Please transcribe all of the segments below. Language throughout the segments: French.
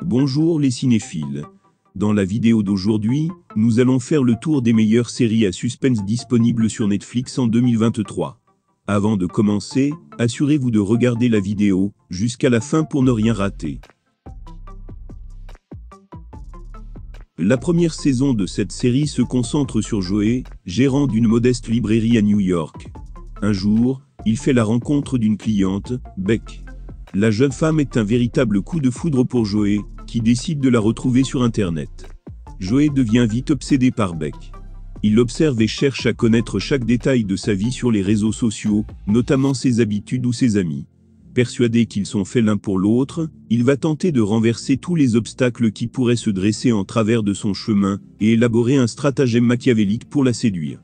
Bonjour les cinéphiles. Dans la vidéo d'aujourd'hui, nous allons faire le tour des meilleures séries à suspense disponibles sur Netflix en 2023. Avant de commencer, assurez-vous de regarder la vidéo jusqu'à la fin pour ne rien rater. La première saison de cette série se concentre sur Joey, gérant d'une modeste librairie à New York. Un jour, il fait la rencontre d'une cliente, Beck. La jeune femme est un véritable coup de foudre pour Joey, qui décide de la retrouver sur Internet. Joey devient vite obsédé par Beck. Il l'observe et cherche à connaître chaque détail de sa vie sur les réseaux sociaux, notamment ses habitudes ou ses amis. Persuadé qu'ils sont faits l'un pour l'autre, il va tenter de renverser tous les obstacles qui pourraient se dresser en travers de son chemin et élaborer un stratagème machiavélique pour la séduire.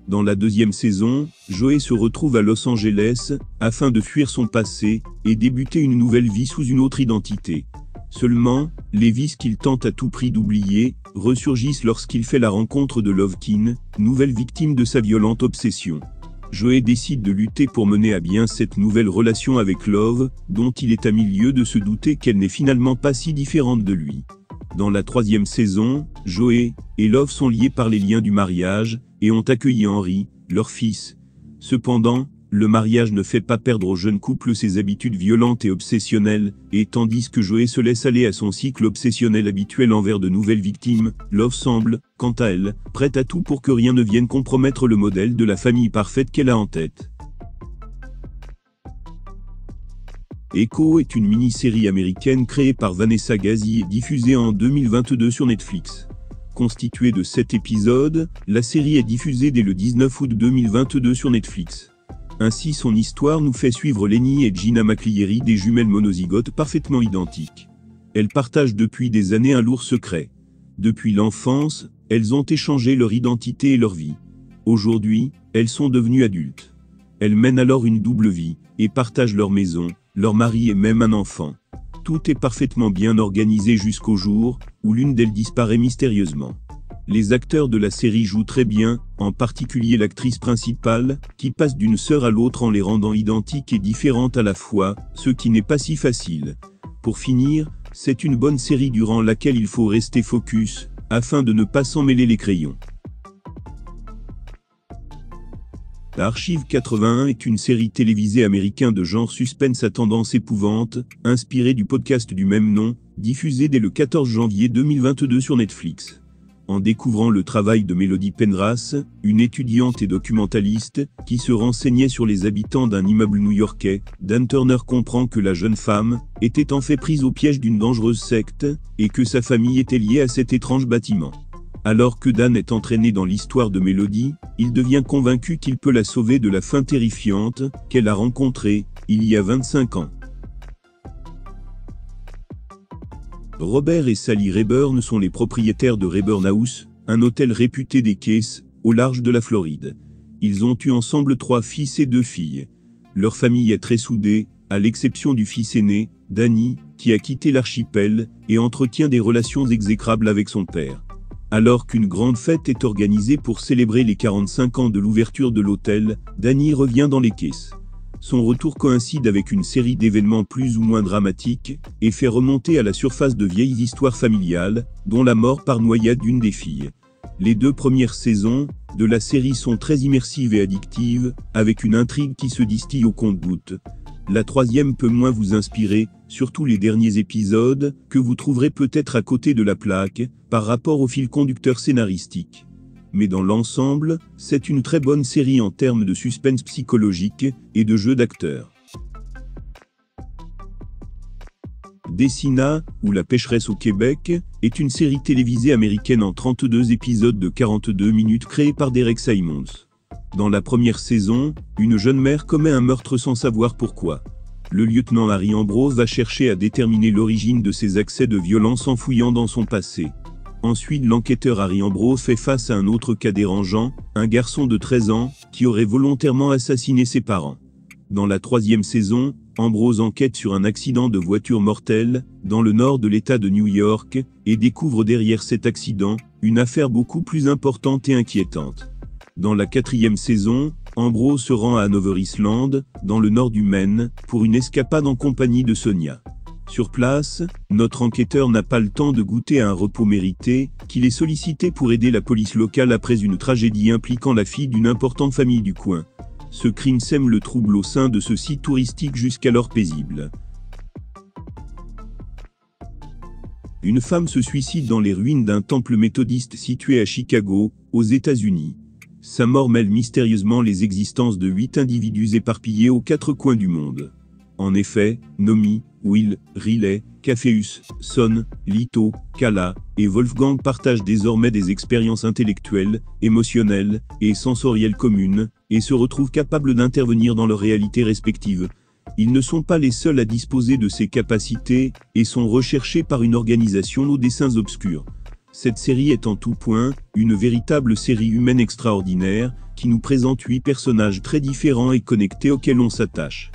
Dans la deuxième saison, Joey se retrouve à Los Angeles, afin de fuir son passé et débuter une nouvelle vie sous une autre identité. Seulement, les vices qu'il tente à tout prix d'oublier ressurgissent lorsqu'il fait la rencontre de Lovekin, nouvelle victime de sa violente obsession. Joey décide de lutter pour mener à bien cette nouvelle relation avec Love, dont il est à mille lieues de se douter qu'elle n'est finalement pas si différente de lui. Dans la troisième saison, Joey et Love sont liés par les liens du mariage, et ont accueilli Henry, leur fils. Cependant, le mariage ne fait pas perdre au jeune couple ses habitudes violentes et obsessionnelles, et tandis que Joey se laisse aller à son cycle obsessionnel habituel envers de nouvelles victimes, Love semble, quant à elle, prête à tout pour que rien ne vienne compromettre le modèle de la famille parfaite qu'elle a en tête. Echo est une mini-série américaine créée par Vanessa Gazzi et diffusée en 2022 sur Netflix. Constituée de 7 épisodes, la série est diffusée dès le 19 août 2022 sur Netflix. Ainsi son histoire nous fait suivre Lenny et Gina McLeary, des jumelles monozygotes parfaitement identiques. Elles partagent depuis des années un lourd secret. Depuis l'enfance, elles ont échangé leur identité et leur vie. Aujourd'hui, elles sont devenues adultes. Elles mènent alors une double vie, et partagent leur maison, leur mari et même un enfant. Tout est parfaitement bien organisé jusqu'au jour où l'une d'elles disparaît mystérieusement. Les acteurs de la série jouent très bien, en particulier l'actrice principale, qui passe d'une sœur à l'autre en les rendant identiques et différentes à la fois, ce qui n'est pas si facile. Pour finir, c'est une bonne série durant laquelle il faut rester focus, afin de ne pas s'en mêler les crayons. Archive 81 est une série télévisée américaine de genre suspense à tendance épouvante, inspirée du podcast du même nom, diffusé dès le 14 janvier 2022 sur Netflix. En découvrant le travail de Melody Penrose, une étudiante et documentaliste, qui se renseignait sur les habitants d'un immeuble new-yorkais, Dan Turner comprend que la jeune femme était en fait prise au piège d'une dangereuse secte, et que sa famille était liée à cet étrange bâtiment. Alors que Dan est entraîné dans l'histoire de Melody, il devient convaincu qu'il peut la sauver de la fin terrifiante qu'elle a rencontrée il y a 25 ans. Robert et Sally Rayburn sont les propriétaires de Rayburn House, un hôtel réputé des Keys, au large de la Floride. Ils ont eu ensemble 3 fils et 2 filles. Leur famille est très soudée, à l'exception du fils aîné, Danny, qui a quitté l'archipel et entretient des relations exécrables avec son père. Alors qu'une grande fête est organisée pour célébrer les 45 ans de l'ouverture de l'hôtel, Danny revient dans les caisses. Son retour coïncide avec une série d'événements plus ou moins dramatiques, et fait remonter à la surface de vieilles histoires familiales, dont la mort par noyade d'une des filles. Les 2 premières saisons de la série sont très immersives et addictives, avec une intrigue qui se distille au compte-gouttes. La 3e peut moins vous inspirer, surtout les derniers épisodes, que vous trouverez peut-être à côté de la plaque, par rapport au fil conducteur scénaristique. Mais dans l'ensemble, c'est une très bonne série en termes de suspense psychologique et de jeu d'acteurs. Dessina, ou La Pécheresse au Québec, est une série télévisée américaine en 32 épisodes de 42 minutes créée par Derek Simons. Dans la première saison, une jeune mère commet un meurtre sans savoir pourquoi. Le lieutenant Harry Ambrose va chercher à déterminer l'origine de ses accès de violence en fouillant dans son passé. Ensuite, l'enquêteur Harry Ambrose fait face à un autre cas dérangeant, un garçon de 13 ans, qui aurait volontairement assassiné ses parents. Dans la 3e saison, Ambrose enquête sur un accident de voiture mortel, dans le nord de l'État de New York, et découvre derrière cet accident, une affaire beaucoup plus importante et inquiétante. Dans la 4e saison, Ambrose se rend à Hanover Island, dans le nord du Maine, pour une escapade en compagnie de Sonia. Sur place, notre enquêteur n'a pas le temps de goûter à un repos mérité, qu'il est sollicité pour aider la police locale après une tragédie impliquant la fille d'une importante famille du coin. Ce crime sème le trouble au sein de ce site touristique jusqu'alors paisible. Une femme se suicide dans les ruines d'un temple méthodiste situé à Chicago, aux États-Unis. Sa mort mêle mystérieusement les existences de 8 individus éparpillés aux 4 coins du monde. En effet, Nomi, Will, Riley, Cafeus, Son, Lito, Kala et Wolfgang partagent désormais des expériences intellectuelles, émotionnelles et sensorielles communes, et se retrouvent capables d'intervenir dans leurs réalités respectives. Ils ne sont pas les seuls à disposer de ces capacités, et sont recherchés par une organisation aux desseins obscurs. Cette série est en tout point, une véritable série humaine extraordinaire, qui nous présente 8 personnages très différents et connectés auxquels on s'attache.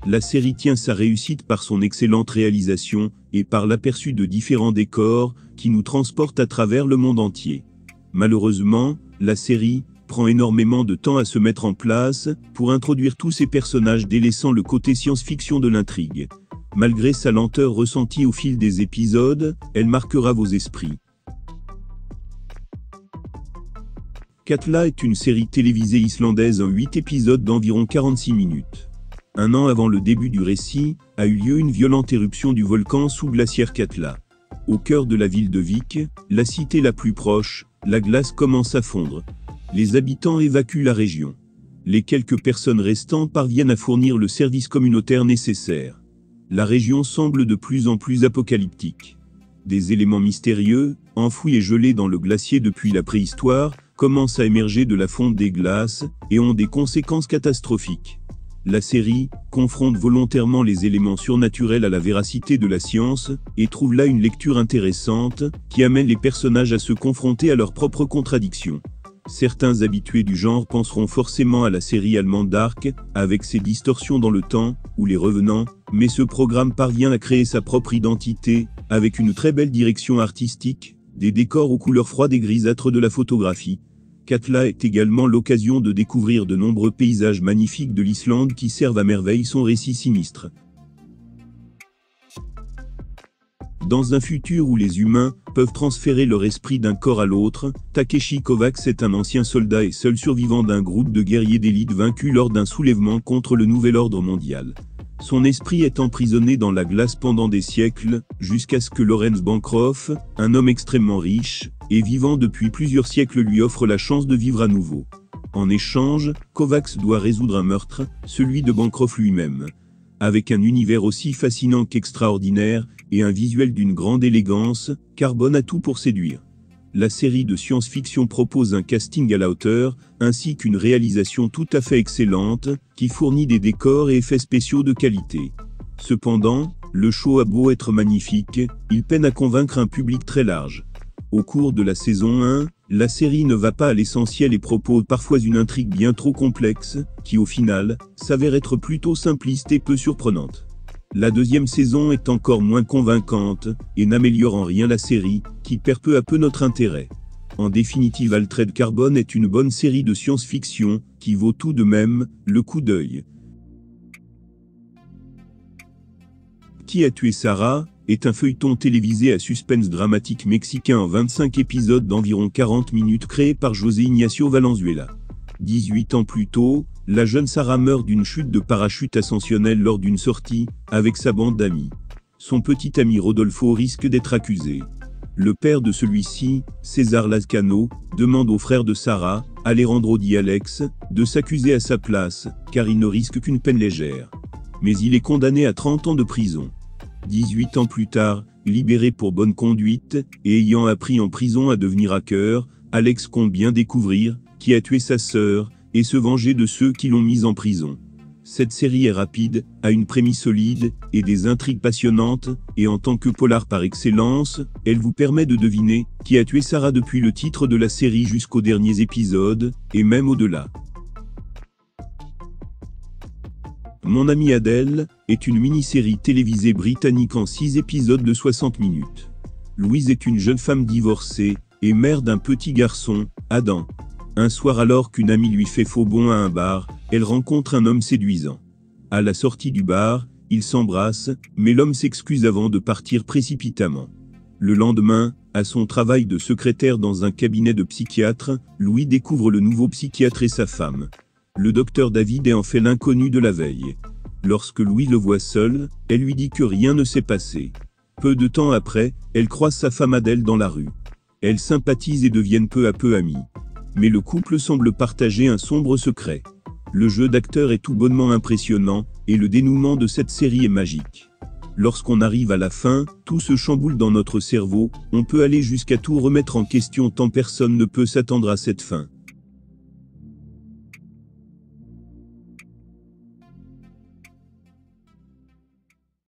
La série tient sa réussite par son excellente réalisation, et par l'aperçu de différents décors, qui nous transportent à travers le monde entier. Malheureusement, la série prend énormément de temps à se mettre en place, pour introduire tous ces personnages délaissant le côté science-fiction de l'intrigue. Malgré sa lenteur ressentie au fil des épisodes, elle marquera vos esprits. Katla est une série télévisée islandaise en 8 épisodes d'environ 46 minutes. Un an avant le début du récit, a eu lieu une violente éruption du volcan sous-glaciaire Katla. Au cœur de la ville de Vik, la cité la plus proche, la glace commence à fondre. Les habitants évacuent la région. Les quelques personnes restantes parviennent à fournir le service communautaire nécessaire. La région semble de plus en plus apocalyptique. Des éléments mystérieux, enfouis et gelés dans le glacier depuis la préhistoire, commencent à émerger de la fonte des glaces, et ont des conséquences catastrophiques. La série confronte volontairement les éléments surnaturels à la véracité de la science, et trouve là une lecture intéressante, qui amène les personnages à se confronter à leurs propres contradictions. Certains habitués du genre penseront forcément à la série allemande Dark, avec ses distorsions dans le temps, ou Les Revenants, mais ce programme parvient à créer sa propre identité, avec une très belle direction artistique, des décors aux couleurs froides et grisâtres de la photographie. Katla est également l'occasion de découvrir de nombreux paysages magnifiques de l'Islande qui servent à merveille son récit sinistre. Dans un futur où les humains peuvent transférer leur esprit d'un corps à l'autre, Takeshi Kovacs est un ancien soldat et seul survivant d'un groupe de guerriers d'élite vaincus lors d'un soulèvement contre le nouvel ordre mondial. Son esprit est emprisonné dans la glace pendant des siècles, jusqu'à ce que Lorenz Bancroft, un homme extrêmement riche, et vivant depuis plusieurs siècles lui offre la chance de vivre à nouveau. En échange, Kovacs doit résoudre un meurtre, celui de Bancroft lui-même. Avec un univers aussi fascinant qu'extraordinaire, et un visuel d'une grande élégance, Carbone a tout pour séduire. La série de science-fiction propose un casting à la hauteur, ainsi qu'une réalisation tout à fait excellente, qui fournit des décors et effets spéciaux de qualité. Cependant, le show a beau être magnifique, il peine à convaincre un public très large. Au cours de la saison 1, la série ne va pas à l'essentiel et propose parfois une intrigue bien trop complexe, qui au final, s'avère être plutôt simpliste et peu surprenante. La deuxième saison est encore moins convaincante, et n'améliore en rien la série, qui perd peu à peu notre intérêt. En définitive, Altered Carbon est une bonne série de science-fiction, qui vaut tout de même le coup d'œil. Qui a tué Sarah est un feuilleton télévisé à suspense dramatique mexicain en 25 épisodes d'environ 40 minutes créé par José Ignacio Valenzuela. 18 ans plus tôt, la jeune Sarah meurt d'une chute de parachute ascensionnelle lors d'une sortie, avec sa bande d'amis. Son petit ami Rodolfo risque d'être accusé. Le père de celui-ci, César Lascano, demande au frère de Sarah, Alejandro Di Alex, de s'accuser à sa place, car il ne risque qu'une peine légère. Mais il est condamné à 30 ans de prison. 18 ans plus tard, libéré pour bonne conduite, et ayant appris en prison à devenir hacker, Alex compte bien découvrir qui a tué sa sœur, et se venger de ceux qui l'ont mise en prison. Cette série est rapide, a une prémisse solide, et des intrigues passionnantes, et en tant que polar par excellence, elle vous permet de deviner qui a tué Sarah depuis le titre de la série jusqu'aux derniers épisodes, et même au-delà. Mon amie Adèle est une mini-série télévisée britannique en 6 épisodes de 60 minutes. Louise est une jeune femme divorcée, et mère d'un petit garçon, Adam. Un soir, alors qu'une amie lui fait faux bond à un bar, elle rencontre un homme séduisant. À la sortie du bar, Ils s'embrassent, mais l'homme s'excuse avant de partir précipitamment. Le lendemain, à son travail de secrétaire dans un cabinet de psychiatre, Louis découvre le nouveau psychiatre et sa femme. Le docteur David est en fait l'inconnu de la veille. Lorsque Louis le voit seul, elle lui dit que rien ne s'est passé. Peu de temps après, elle croise sa femme Adèle dans la rue. Elles sympathisent et deviennent peu à peu amies. Mais le couple semble partager un sombre secret. Le jeu d'acteur est tout bonnement impressionnant, et le dénouement de cette série est magique. Lorsqu'on arrive à la fin, tout se chamboule dans notre cerveau, on peut aller jusqu'à tout remettre en question tant personne ne peut s'attendre à cette fin.